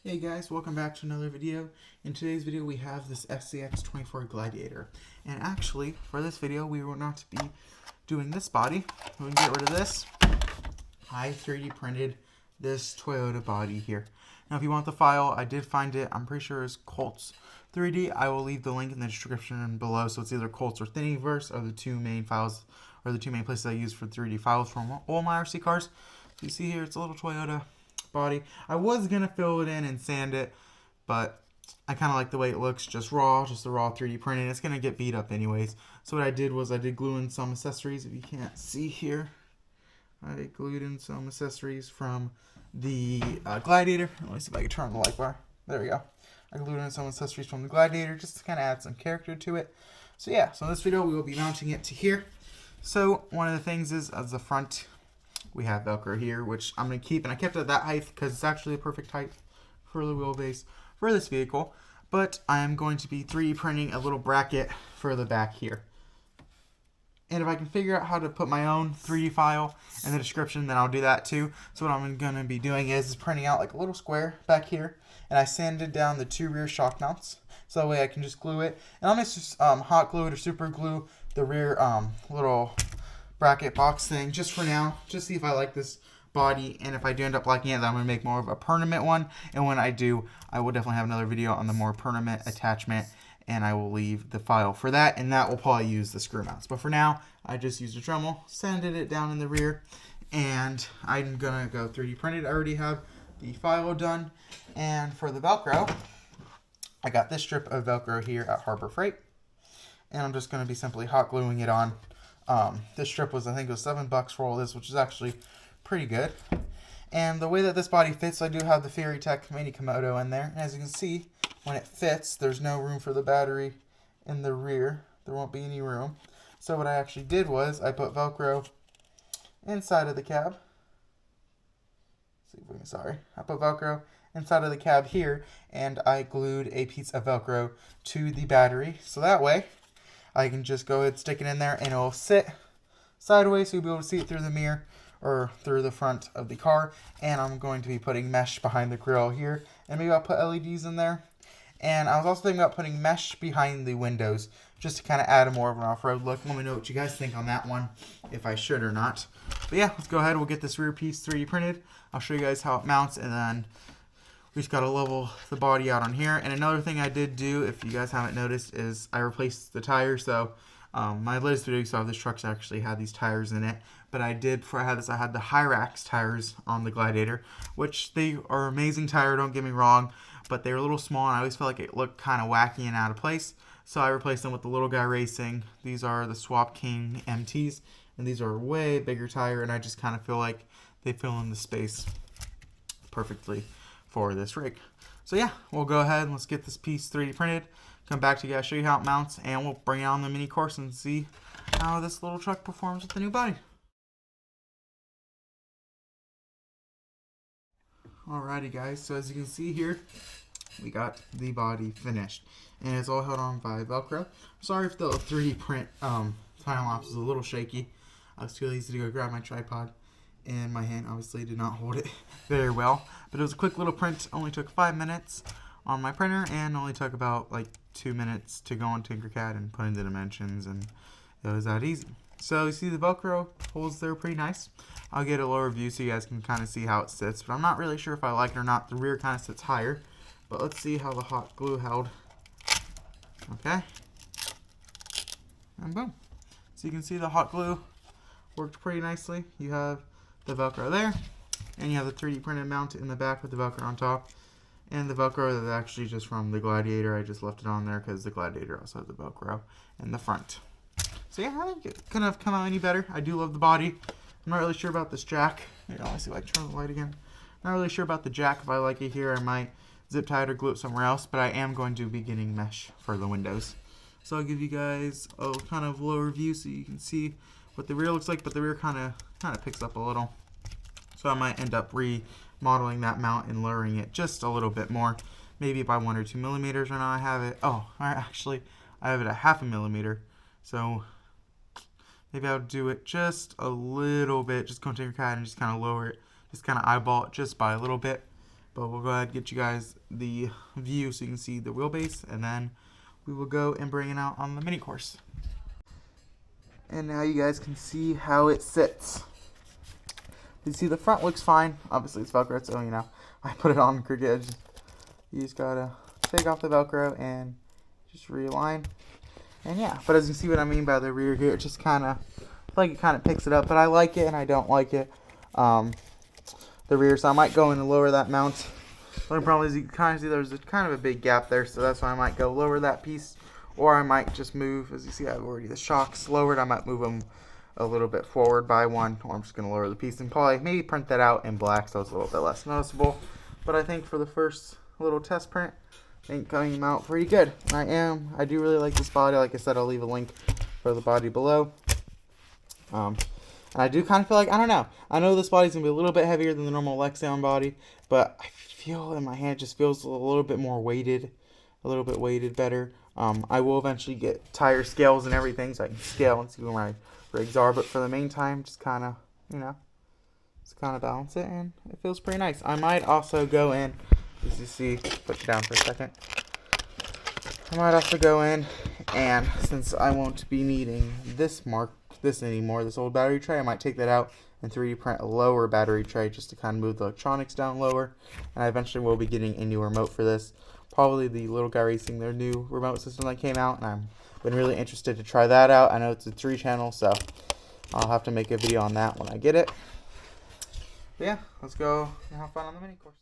Hey guys, welcome back to another video. In today's video we have this Scx24 Gladiator. And actually, for this video we will not be doing this body. We can get rid of this. I 3D printed this Toyota body here. Now if you want the file, I did find it. I'm pretty sure it's Colts 3D. I will leave the link in the description below. So it's either Colts or Thingiverse are the two main files, or the two main places I use for 3D files from all my RC cars. So you see here, it's a little Toyota body. I was gonna fill it in and sand it, but I kind of like the way it looks, just the raw 3D printing. It's gonna get beat up anyways. So what I did was I did glue in some accessories. If you can't see here, I glued in some accessories from the Gladiator. Let me see if I can turn on the light bar. There we go. I glued in some accessories from the Gladiator just to kind of add some character to it. So yeah, so in this video we will be mounting it to here. So one of the things is, as the front, we have Velcro here, which I'm going to keep, and I kept it at that height because it's actually a perfect height for the wheelbase for this vehicle. But I am going to be 3D printing a little bracket for the back here. And if I can figure out how to put my own 3D file in the description, then I'll do that too. So what I'm going to be doing is printing out like a little square back here, and I sanded down the two rear shock mounts, so that way I can just glue it. And I'm going to just hot glue it or super glue the rear little bracket box thing just for now, just see if I like this body, and if I do end up liking it, then I'm going to make more of a permanent one. And when I do, I will definitely have another video on the more permanent attachment, and I will leave the file for that, and that will probably use the screw mounts. But for now, I just used a Dremel, sanded it down in the rear, and I'm going to go 3D print it. I already have the file done. And for the Velcro, I got this strip of Velcro here at Harbor Freight, and I'm just going to be simply hot gluing it on. This strip was, I think it was $7 for all this, which is actually pretty good. And the way that this body fits, I do have the Fairy Tech Mini Komodo in there. And as you can see, when it fits, there's no room for the battery in the rear. There won't be any room. So what I actually did was I put Velcro inside of the cab. I put Velcro inside of the cab here, and I glued a piece of Velcro to the battery. So that way, I can just go ahead and stick it in there, and it'll sit sideways so you'll be able to see it through the mirror or through the front of the car. And I'm going to be putting mesh behind the grill here, and maybe I'll put LEDs in there. And I was also thinking about putting mesh behind the windows just to kind of add a more of an off-road look. Let me know what you guys think on that one, if I should or not. But yeah, let's go ahead. We'll get this rear piece 3D printed. I'll show you guys how it mounts, and then we just got to level the body out on here. And another thing I did do, if you guys haven't noticed, is I replaced the tires. So my latest video you saw of this truck actually had these tires in it. But I did, before I had this, I had the Hyrax tires on the Gladiator, which they are amazing tire, don't get me wrong. But they were a little small, and I always felt like it looked kind of wacky and out of place. So I replaced them with the Little Guy Racing. These are the Swap King MTs. And these are a way bigger tire, and I just kind of feel like they fill in the space perfectly for this rig. So yeah, we'll go ahead and let's get this piece 3D printed, come back to you guys, show you how it mounts, and we'll bring it on the mini course and see how this little truck performs with the new body. Alrighty guys, so as you can see here, we got the body finished, and it's all held on by Velcro. Sorry if the 3D print time lapse is a little shaky. I was too lazy to go grab my tripod, and my hand obviously did not hold it very well. But it was a quick little print, only took 5 minutes on my printer, and only took about like 2 minutes to go on Tinkercad and put in the dimensions, and it was that easy. So you see the Velcro holes there pretty nice. I'll get a lower view so you guys can kind of see how it sits, but I'm not really sure if I like it or not. The rear kind of sits higher, but let's see how the hot glue held. Okay, and boom. So you can see the hot glue worked pretty nicely. You have the Velcro there, and you have the 3D printed mount in the back with the Velcro on top. And the Velcro is actually just from the Gladiator. I just left it on there because the Gladiator also has the Velcro in the front. So yeah, I think it couldn't have come out any better. I do love the body. I'm not really sure about this jack. Here, let me see if I can turn the light again. Not really sure about the jack. If I like it here, I might zip tie it or glue it somewhere else. But I am going to be getting mesh for the windows. So I'll give you guys a kind of lower view so you can see what the rear looks like. But the rear kind of picks up a little. So I might end up remodeling that mount and lowering it just a little bit more. Maybe by 1 or 2 millimeters. Right now I have it, actually I have it at 0.5 millimeter. So maybe I'll do it just a little bit. Just go to your CAD and just kind of lower it. Just kind of eyeball it just by a little bit. But we'll go ahead and get you guys the view so you can see the wheelbase, and then we will go and bring it out on the mini course. And now you guys can see how it sits. You see the front looks fine. Obviously it's Velcro, so you know, I put it on crooked edge. You just gotta take off the Velcro and just realign. And yeah, but as you see what I mean by the rear here, it just kind of, like it kind of picks it up, but I like it and I don't like it. The rear, so I might go in and lower that mount. The only problem is you kind of see there's kind of a big gap there, so that's why I might go lower that piece, or I might just move, as you see I've already the shocks lowered, I might move them a little bit forward by one, or I'm just going to lower the piece and probably maybe print that out in black so it's a little bit less noticeable. But I think for the first little test print, I think coming out pretty good. I do really like this body. Like I said, I'll leave a link for the body below. And I do kind of feel like, I don't know, I know this body's going to be a little bit heavier than the normal Lexion body, but I feel in my hand it just feels a little bit more weighted, a little bit weighted better. I will eventually get tire scales and everything so I can scale and see where my rigs are, but for the meantime, just kind of, you know, just kind of balance it, and it feels pretty nice. I might also go in, as you see, put you down for a second. I might also go in, and since I won't be needing this anymore, this old battery tray, I might take that out and 3D print a lower battery tray just to kind of move the electronics down lower. And I eventually will be getting a new remote for this, probably the Little Guy Racing, their new remote system that came out, and I've been really interested to try that out. I know it's a 3-channel, so I'll have to make a video on that when I get it. But yeah, let's go and have fun on the mini course.